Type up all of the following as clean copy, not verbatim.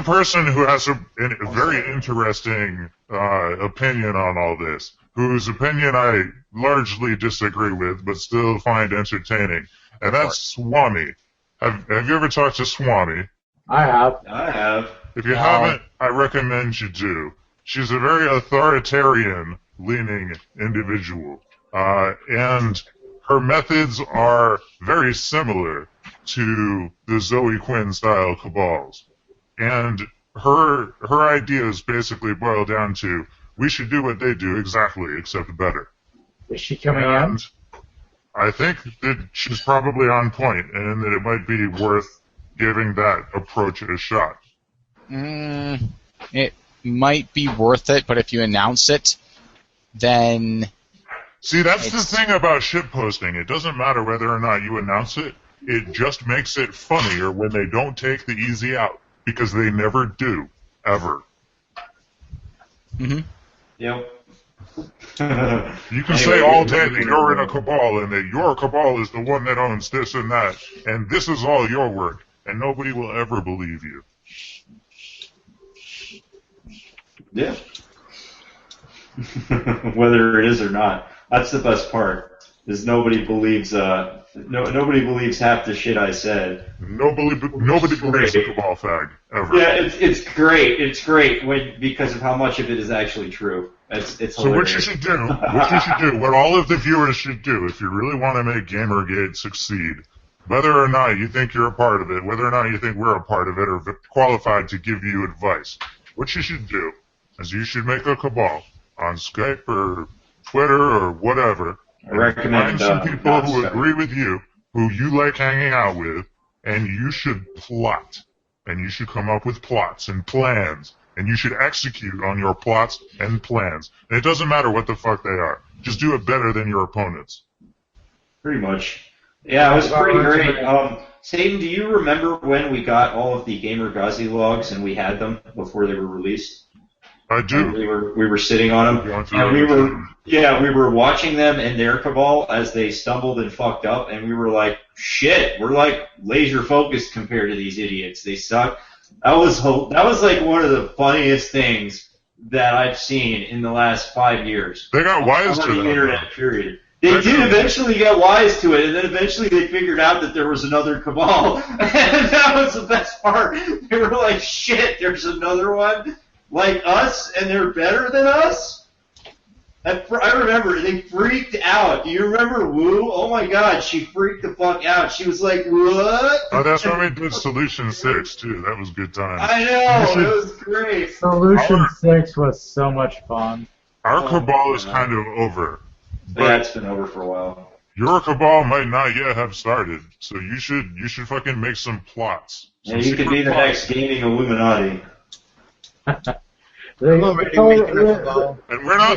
person who has a very interesting opinion on all this, whose opinion I largely disagree with, but still find entertaining, and that's Swami. Have you ever talked to Swami? I have. I have. If you haven't, I recommend you do. She's a very authoritarian-leaning individual, and her methods are very similar to the Zoe Quinn-style Cabals. And her ideas basically boil down to, we should do what they do exactly, except better. Is she coming in? I think that she's probably on point, and that it might be worth giving that approach a shot. It might be worth it, but if you announce it, then... See, that's the thing about shitposting. It doesn't matter whether or not you announce it. It just makes it funnier when they don't take the easy out. Because they never do. Ever. Mm-hmm. Yep. You can say all day that you're in a cabal and that your cabal is the one that owns this and that, and this is all your work, and nobody will ever believe you. Yeah. Whether it is or not. That's the best part. Is nobody believes nobody believes half the shit I said. Nobody believes a cabal fag ever. Yeah, it's great. It's great because of how much of it is actually true. It's hilarious. So what you should do, what all of the viewers should do, if you really want to make Gamergate succeed, whether or not you think you're a part of it, whether or not you think we're a part of it, or qualified to give you advice, what you should do is you should make a cabal on Skype or Twitter or whatever. I recommend find some people who agree with you, who you like hanging out with, and you should plot. And you should come up with plots and plans. And you should execute on your plots and plans. And it doesn't matter what the fuck they are. Just do it better than your opponents. Pretty much. Yeah, it was pretty great. Satan, do you remember when we got all of the Gamer Ghazi logs and we had them before they were released? I do. And we were sitting on them, and we were watching them and their cabal as they stumbled and fucked up, and we were like, shit, we're like laser focused compared to these idiots. They suck. That was like one of the funniest things that I've seen in the last 5 years. They got wise to the that. internet, period. They did eventually get wise to it, and then eventually they figured out that there was another cabal, and that was the best part. They were like, shit, there's another one like us, and they're better than us? I remember, they freaked out. Do you remember Wu? Oh my god, she freaked the fuck out. She was like, what? Oh, that's when we did Solution 6, too. That was good times. I know, it was great. Solution 6 was so much fun. Our cabal is kind of over. Yeah, it's been over for a while. Your cabal might not yet have started, so you should fucking make some plots. Yeah, you could be the next gaming Illuminati. And we're not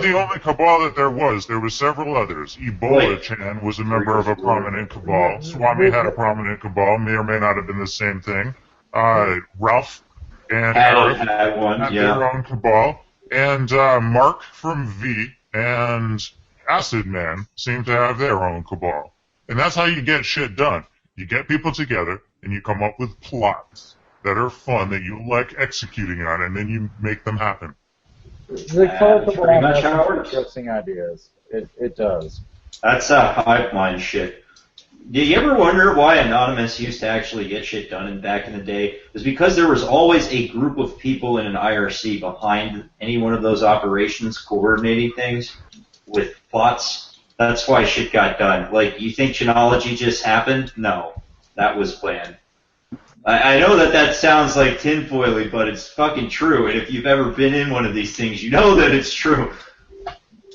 the only cabal that there was. There were several others. Ebola-chan was a member of a prominent cabal. Swami had a prominent cabal. May or may not have been the same thing. Ralph and Eric had their own cabal. And Mark from V and Acid Man seem to have their own cabal. And that's how you get shit done. You get people together, and you come up with plots that are fun, that you like executing on, and then you make them happen. The pretty much how it works. Interesting ideas. It does. That's hive mind shit. Do you ever wonder why Anonymous used to actually get shit done back in the day? It was because there was always a group of people in an IRC behind any one of those operations coordinating things with plots. That's why shit got done. Like, you think Chinology just happened? No. That was planned. I know that sounds like tinfoily, but it's fucking true. And if you've ever been in one of these things, you know that it's true.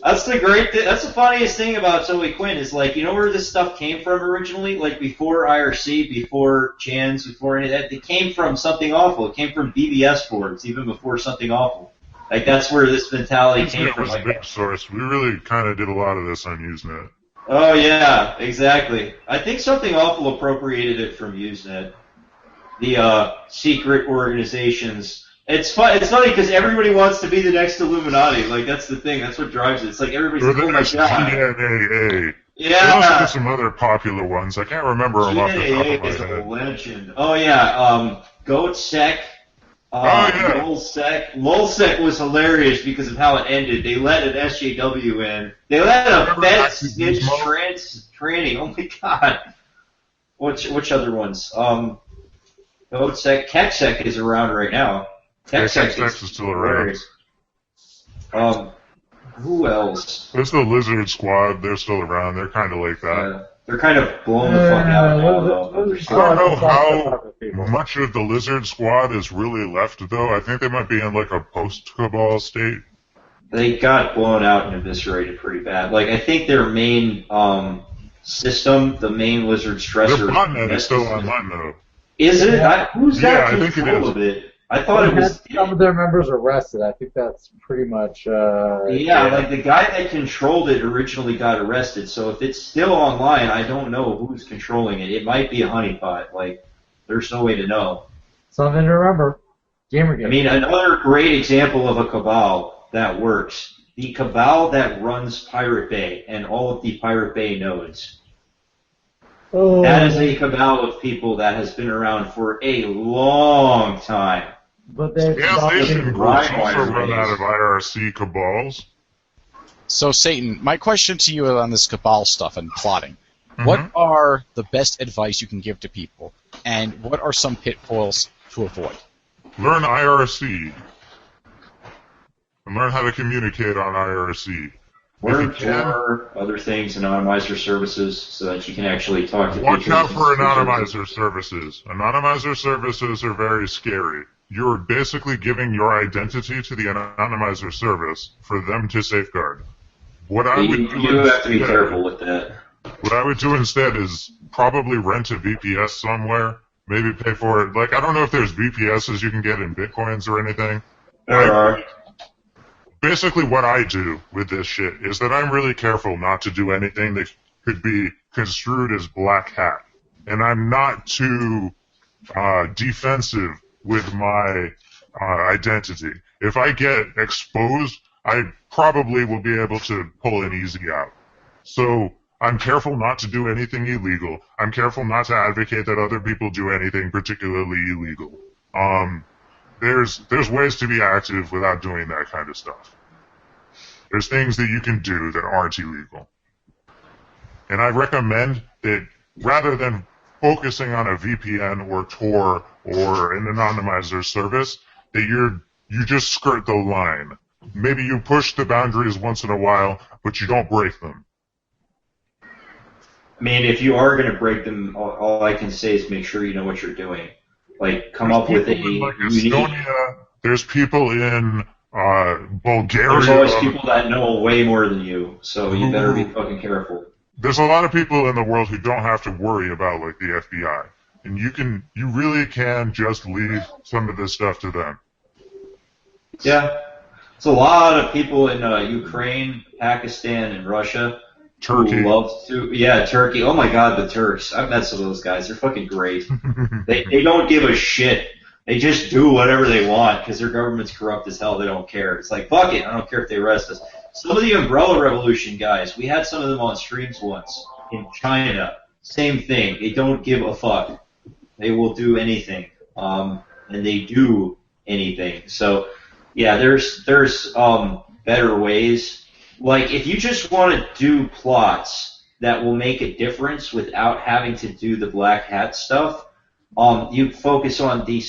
That's the funniest thing about Zoe Quinn is, like, you know where this stuff came from originally? Like, before IRC, before Chans, before any of that, it came from Something Awful. It came from BBS boards, even before Something Awful. Like, that's where this mentality came from. It was a big source. We really kind of did a lot of this on Usenet. Oh, yeah, exactly. I think Something Awful appropriated it from Usenet. The secret organizations. It's funny because everybody wants to be the next Illuminati. Like, that's the thing. That's what drives it. It's like everybody's like, oh my god. GNAA. Yeah. There's also some other popular ones. I can't remember them off the top of my head. GNAA is a legend. Oh yeah. GoatSec. yeah. Lulsec was hilarious because of how it ended. They let an SJW in. They let a Fed snitch tranny. Oh my god. Which other ones? Kexec is around right now. Kexec is still around. Who else? There's the Lizard Squad. They're still around. They're kind of like that. They're kind of blown the fuck out now, though. I don't know how much of the Lizard Squad is really left, though. I think they might be in like a post-Cabal state. They got blown out and eviscerated pretty bad. Like, I think their main system, the main Lizard stressor... Their botnet is still online, though. Is it? Who's got I think it control is. of it? I thought it was... Some of their members arrested. I think that's pretty much... like the guy that controlled it originally got arrested, so if it's still online, I don't know who's controlling it. It might be a honeypot. Like, there's no way to know. Something to remember. Gamergate. I mean, another great example of a Cabal that works. The Cabal that runs Pirate Bay and all of the Pirate Bay nodes. Oh. That is a Cabal of people that has been around for a long time. But they Station groups also run out of IRC Cabals. So, Satan, my question to you on this Cabal stuff and plotting. What are the best advice you can give to people? And what are some pitfalls to avoid? Learn IRC. And learn how to communicate on IRC. Learn Tor, other things, anonymizer services, so that you can actually talk to people. Watch out for anonymizer services. Anonymizer services are very scary. You're basically giving your identity to the anonymizer service for them to safeguard. What I would do you have to be careful with that. What I would do instead is probably rent a VPS somewhere, maybe pay for it. Like, I don't know if there's VPSs you can get in Bitcoins or anything. There are. Basically what I do with this shit is that I'm really careful not to do anything that could be construed as black hat. And I'm not too defensive with my identity. If I get exposed, I probably will be able to pull an easy out. So I'm careful not to do anything illegal. I'm careful not to advocate that other people do anything particularly illegal. There's ways to be active without doing that kind of stuff. There's things that you can do that aren't illegal. And I recommend that rather than focusing on a VPN or Tor or an anonymizer service, that you just skirt the line. Maybe you push the boundaries once in a while, but you don't break them. I mean, if you are going to break them, all I can say is make sure you know what you're doing. Like, come up with a like Estonia, there's people in Bulgaria. There's always people that know way more than you, so you better be fucking careful. There's a lot of people in the world who don't have to worry about, like, the FBI. And you really can just leave some of this stuff to them. Yeah. It's a lot of people in Ukraine, Pakistan, and Russia. Turkey. Who love to, Turkey. Oh my god, the Turks. I've met some of those guys. They're fucking great. They don't give a shit. They just do whatever they want because their government's corrupt as hell. They don't care. It's like, fuck it. I don't care if they arrest us. Some of the Umbrella Revolution guys, we had some of them on streams once in China. Same thing. They don't give a fuck. They will do anything. And they do anything. So, yeah, there's better ways. Like, if you just want to do plots that will make a difference without having to do the black hat stuff, you focus on the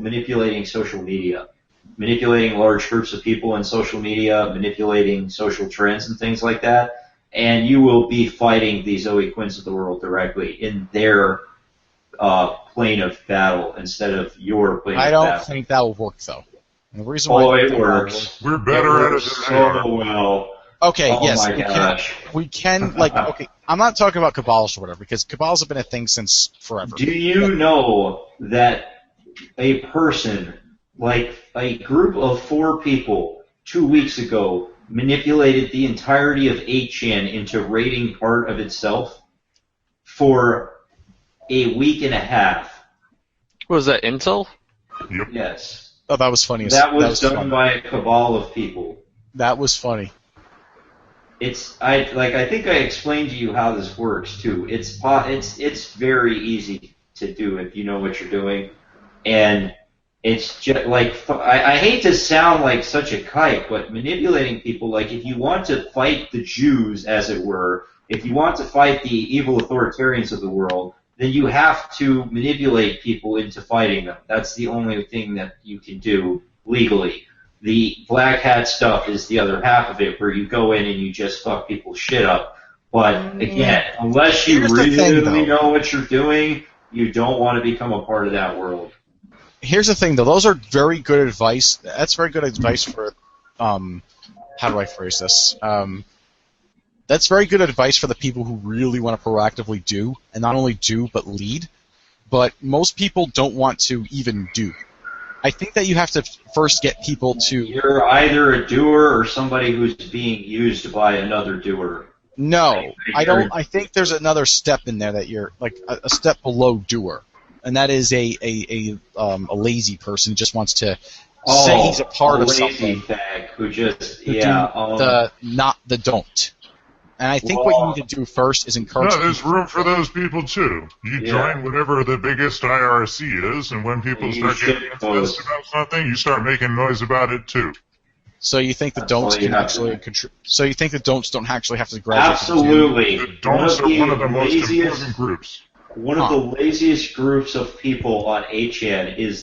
manipulating social media, manipulating large groups of people in social media, manipulating social trends and things like that, and you will be fighting the Zoe Quinns of the world directly in their plane of battle instead of your plane of battle. I don't think that will work, though. And the reason why it works. We're better at it than they are. So well. Okay, oh yes, my gosh. We can, like, okay, I'm not talking about Cabals or whatever, because Cabals have been a thing since forever. Do you know that a person, like a group of 4 people, 2 weeks ago, manipulated the entirety of 8chan into raiding part of itself for a week and a half? Was that Intel? Yep. Yes. Oh, that was funny. That was done by a cabal of people. That was funny. I think I explained to you how this works too. It's very easy to do if you know what you're doing, and It's just like, I hate to sound like such a kike, but manipulating people, like if you want to fight the Jews, as it were, if you want to fight the evil authoritarians of the world, then you have to manipulate people into fighting them. That's the only thing that you can do legally. The black hat stuff is the other half of it, where you go in and you just fuck people's shit up. But again, unless you really know what you're doing, you don't want to become a part of that world. Here's the thing, though. Those are very good advice. That's very good advice for, how do I phrase this? That's very good advice for the people who really want to proactively do, and not only do, but lead. But most people don't want to even do. I think that you have to first get people to... You're either a doer or somebody who's being used by another doer. No, I don't. I think there's another step in there that you're, like, a step below doer. And that is a lazy person who just wants to say he's a part of something. A lazy fag who just, not the don't. And I think what you need to do first is encourage... No, there's room for those people, too. You join whatever the biggest IRC is, and when people start getting influenced about something, you start making noise about it, too. So you think the don'ts can actually So you think the don'ts don't actually have to graduate? Absolutely. The don'ts are one of the most important groups. One of the laziest groups of people on HN is